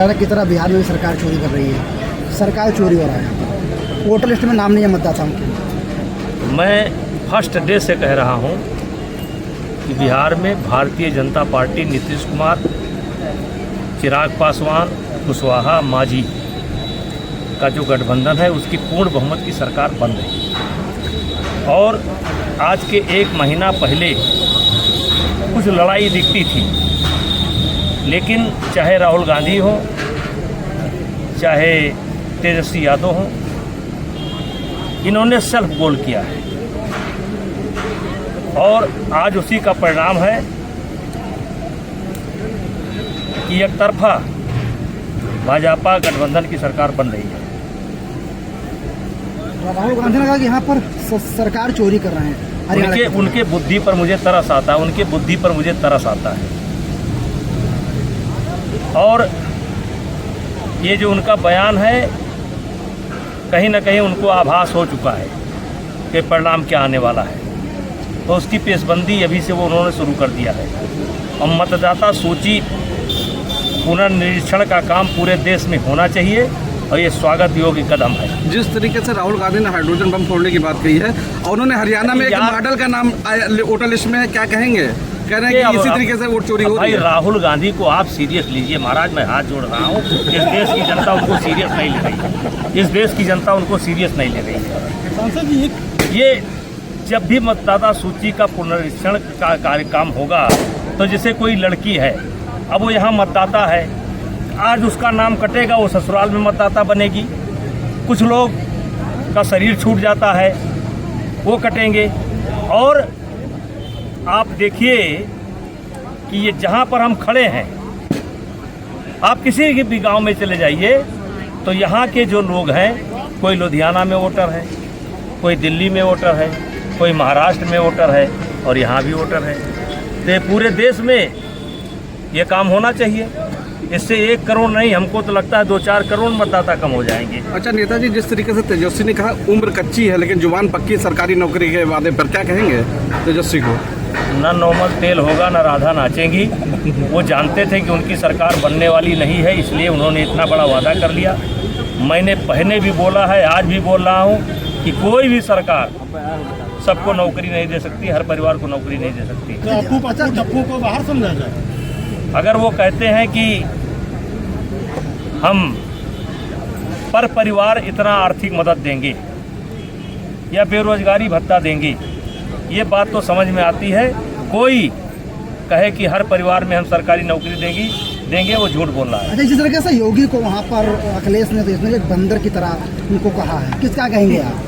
की तरह बिहार में भी सरकार चोरी कर रही है, सरकार चोरी हो रहा है यहाँ पर, वोटर लिस्ट में नाम नहीं है मतदाताओं के। मैं फर्स्ट डे से कह रहा हूँ कि बिहार में भारतीय जनता पार्टी नीतीश कुमार, चिराग पासवान, कुशवाहा, मांझी का जो गठबंधन है उसकी पूर्ण बहुमत की सरकार बन रही है। और आज के एक महीना पहले कुछ लड़ाई दिखती थी, लेकिन चाहे राहुल गांधी हो, चाहे तेजस्वी यादव हो, इन्होंने सेल्फ गोल किया है और आज उसी का परिणाम है कि एक तरफा भाजपा गठबंधन की सरकार बन रही है। राहुल गांधी ने कहा कि यहाँ पर सरकार चोरी कर रहे हैं। उनके बुद्धि पर मुझे तरस आता है, उनके बुद्धि पर मुझे तरस आता है। और ये जो उनका बयान है, कहीं ना कहीं उनको आभास हो चुका है कि परिणाम क्या आने वाला है, तो उसकी पेशबंदी अभी से वो उन्होंने शुरू कर दिया है। और मतदाता सूची पुनर्निरीक्षण का काम पूरे देश में होना चाहिए और ये स्वागत योग्य कदम है। जिस तरीके से राहुल गांधी ने हाइड्रोजन बम फोड़ने की बात कही है और उन्होंने हरियाणा में एक मॉडल का नाम वोटर लिस्ट में, क्या कहेंगे? कह रहे हैं कि इसी तरीके से वोट चोरी हो रही है। भाई राहुल गांधी को आप सीरियस लीजिए महाराज, मैं हाथ जोड़ रहा हूँ। इस देश की जनता उनको सीरियस नहीं ले रही है, इस देश की जनता उनको सीरियस नहीं ले रही है। सांसद जी, ये जब भी मतदाता सूची का पुनरीक्षण का कार्यक्रम होगा, तो जैसे कोई लड़की है, अब वो यहाँ मतदाता है, आज उसका नाम कटेगा, वो ससुराल में मतदाता बनेगी। कुछ लोग का शरीर छूट जाता है, वो कटेंगे। और आप देखिए कि ये जहाँ पर हम खड़े हैं, आप किसी भी गांव में चले जाइए तो यहाँ के जो लोग हैं, कोई लुधियाना में वोटर है, कोई दिल्ली में वोटर है, कोई महाराष्ट्र में वोटर है और यहाँ भी वोटर है। तो पूरे देश में ये काम होना चाहिए। इससे 1 करोड़ नहीं, हमको तो लगता है 2-4 करोड़ मतदाता कम हो जाएंगे। अच्छा नेताजी, जिस तरीके से तेजस्वी ने कहा उम्र कच्ची है लेकिन जुबान पक्की सरकारी नौकरी के वादे पर, क्या कहेंगे तेजस्वी को? न नॉर्मल तेल होगा न राधा नाचेंगी। वो जानते थे कि उनकी सरकार बनने वाली नहीं है, इसलिए उन्होंने इतना बड़ा वादा कर लिया। मैंने पहले भी बोला है, आज भी बोल रहा हूँ कि कोई भी सरकार सबको नौकरी नहीं दे सकती, हर परिवार को नौकरी नहीं दे सकती। तो को बाहर समझा जाए। अगर वो कहते हैं कि हम पर परिवार इतना आर्थिक मदद देंगे या बेरोजगारी भत्ता देंगे, ये बात तो समझ में आती है। कोई कहे कि हर परिवार में हम सरकारी नौकरी देंगे, वो झूठ बोल रहा है। अच्छा, जिस तरीके से योगी को वहाँ पर अखिलेश ने तो इसमें एक बंदर की तरह उनको कहा है, किसका कहेंगे आप?